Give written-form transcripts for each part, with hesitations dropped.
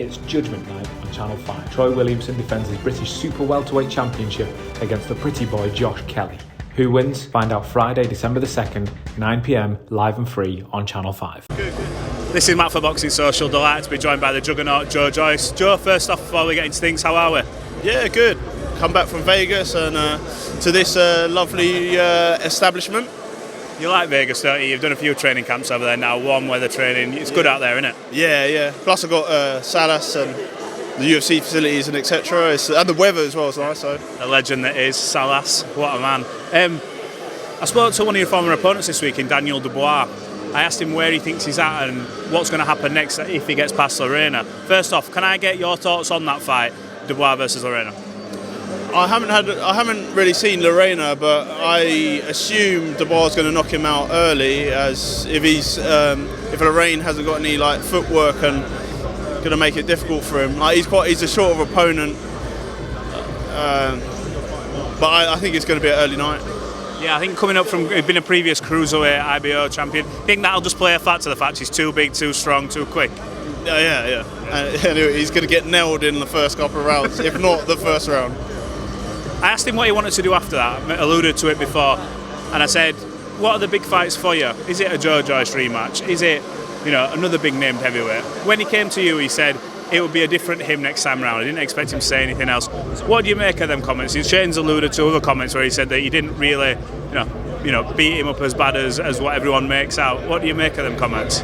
It's Judgment Night on Channel 5. Troy Williamson defends his British Super Welterweight Championship against the pretty boy Josh Kelly. Who wins? Find out Friday, December the 2nd, 9 p.m, live and free on Channel 5. This is Matt for Boxing Social. Delighted to be joined by the juggernaut Joe Joyce. Joe, first off, before we get into things, how are we? Yeah, good. Come back from Vegas and to this lovely establishment. You like Vegas, don't you? You've done a few training camps over there now, warm weather training. It's good out there, isn't it? Yeah. Plus I've got Salas and the UFC facilities and etc. And the weather as well is nice. So. The legend that is Salas, what a man. I spoke to one of your former opponents this week in Daniel Dubois. I asked him where he thinks he's at and what's going to happen next if he gets past Lorena. First off, can I get your thoughts on that fight, Dubois versus Lorena? I haven't really seen Lorena, but I assume Dubois is going to knock him out early, as if Lorraine hasn't got any like footwork and going to make it difficult for him. Like he's a short of opponent, but I think it's going to be an early night. Yeah, I think coming up from being a previous cruiserweight IBO champion, I think that'll just play a factor. The fact he's too big, too strong, too quick. Yeah. And he's going to get nailed in the first couple of rounds, if not the first round. I asked him what he wanted to do after that. I alluded to it before, and I said, "What are the big fights for you? Is it a Joe Joyce rematch? Is it, another big named heavyweight?" When he came to you, he said it would be a different him next time round. I didn't expect him to say anything else. What do you make of them comments? Shane's alluded to other comments where he said that you didn't really, beat him up as bad as what everyone makes out. What do you make of them comments?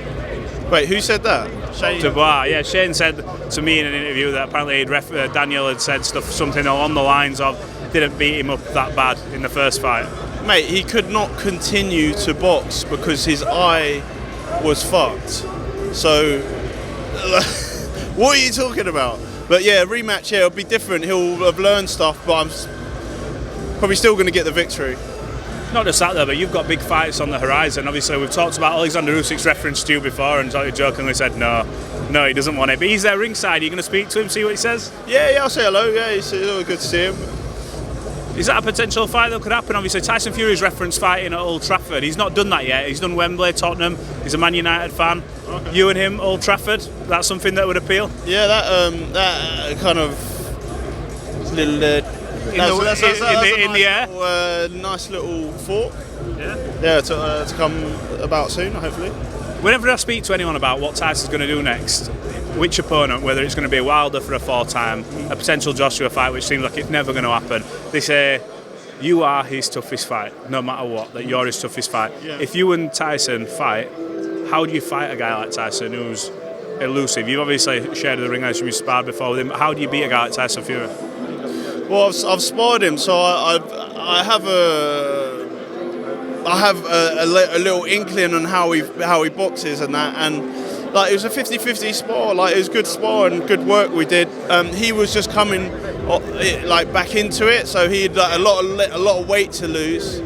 Wait, who said that? Shane? Dubois. Yeah, Shane said to me in an interview that apparently Daniel had said something along the lines of didn't beat him up that bad in the first fight. Mate, he could not continue to box because his eye was fucked. So, what are you talking about? But yeah, rematch, it'll be different. He'll have learned stuff, but I'm probably still going to get the victory. Not just that though, but you've got big fights on the horizon. Obviously, we've talked about Alexander Usyk's reference to you before, and sort of jokingly said no, he doesn't want it. But he's there ringside. Are you going to speak to him, see what he says? Yeah, I'll say hello. Yeah, it's always good to see him. Is that a potential fight that could happen? Obviously, Tyson Fury's referenced fighting at Old Trafford. He's not done that yet. He's done Wembley, Tottenham. He's a Man United fan. Okay. You and him, Old Trafford. That's something that would appeal. Yeah, that kind of little. That's in the air. Nice little thought. Yeah, to come about soon, hopefully. Whenever I speak to anyone about what Tyson's going to do next, which opponent, whether it's going to be Wilder for a fourth time, a potential Joshua fight, which seems like it's never going to happen, they say you are his toughest fight, no matter what, that you're his toughest fight. Yeah. If you and Tyson fight, how do you fight a guy like Tyson who's elusive? You've obviously shared the ring as you've sparred before with him, but how do you beat a guy like Tyson Fury? Well, I've sparred him, so I have a little inkling on how he boxes and that, and like it was a 50-50 spar. Like it was good spar and good work we did. He was just coming like back into it, so he had like, a lot of weight to lose.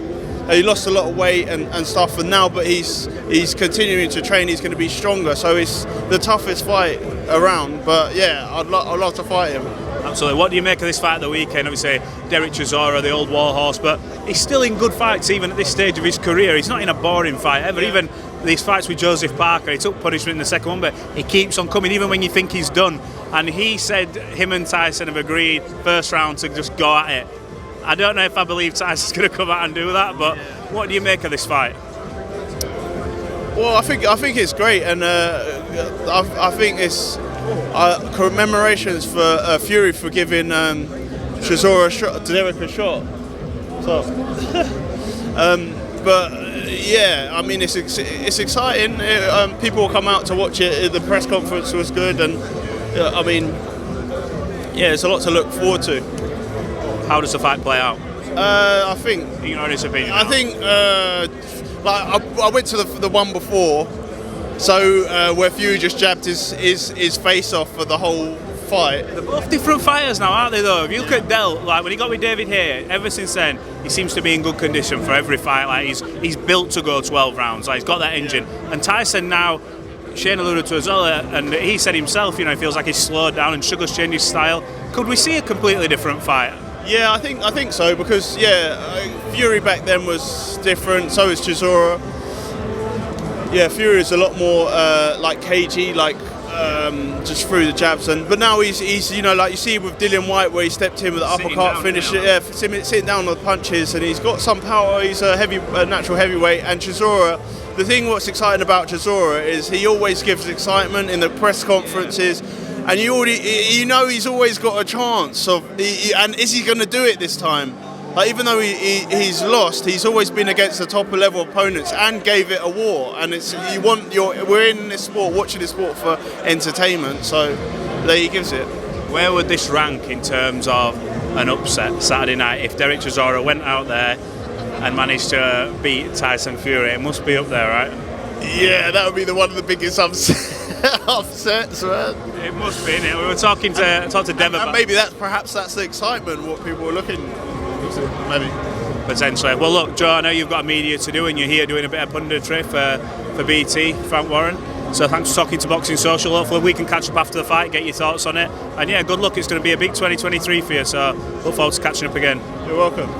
He lost a lot of weight and stuff, and now but he's continuing to train. He's going to be stronger, so it's the toughest fight around. But yeah, I'd love to fight him. Absolutely. What do you make of this fight at the weekend? Obviously, Fury-Chisora, the old warhorse, but he's still in good fights even at this stage of his career. He's not in a boring fight ever. Even these fights with Joseph Parker, he took punishment in the second one, but he keeps on coming even when you think he's done. And he said him and Tyson have agreed first round to just go at it. I don't know if I believe Tyson's going to come out and do that, but what do you make of this fight? Well, I think it's great, and I think it's commemorations for Fury for giving Chisora a shot. So, but yeah, I mean it's exciting. People will come out to watch it. The press conference was good, and I mean, yeah, it's a lot to look forward to. How does the fight play out? I think. In your honest opinion. I think I went to the one before. So where Fury just jabbed his face off for the whole fight. They're both different fighters now, aren't they though? If you look at Del, like when he got with David Haye, ever since then, he seems to be in good condition for every fight. Like he's built to go 12 rounds. Like he's got that engine. And Tyson now, Shane alluded to as well, and he said himself, he feels like he's slowed down and Sugar's changed his style. Could we see a completely different fight? Yeah, I think so, because Fury back then was different. So is Chisora. Yeah, Fury is a lot more like cagey, like just through the jabs. But now he's you know, like you see with Dillian Whyte where he stepped in with the uppercut finish, sitting down on the punches, and he's got some power. He's a natural heavyweight. And Chisora, the thing what's exciting about Chisora is he always gives excitement in the press conferences. And you know he's always got a chance of, and is he going to do it this time? Like, even though he's lost, he's always been against the top level opponents and gave it a war. And we're in this sport, watching this sport for entertainment. So there he gives it. Where would this rank in terms of an upset Saturday night if Derek Chisora went out there and managed to beat Tyson Fury? It must be up there, right? Yeah, that would be one of the biggest upsets, man. It must be, innit? We were talking to Dev about... And maybe perhaps that's the excitement, what people were looking to, maybe. Potentially. Well, look, Joe, I know you've got a media to do, and you're here doing a bit of punditry for BT, Frank Warren. So thanks for talking to Boxing Social. Hopefully we can catch up after the fight, get your thoughts on it. And yeah, good luck. It's going to be a big 2023 for you, so look forward to catching up again. You're welcome.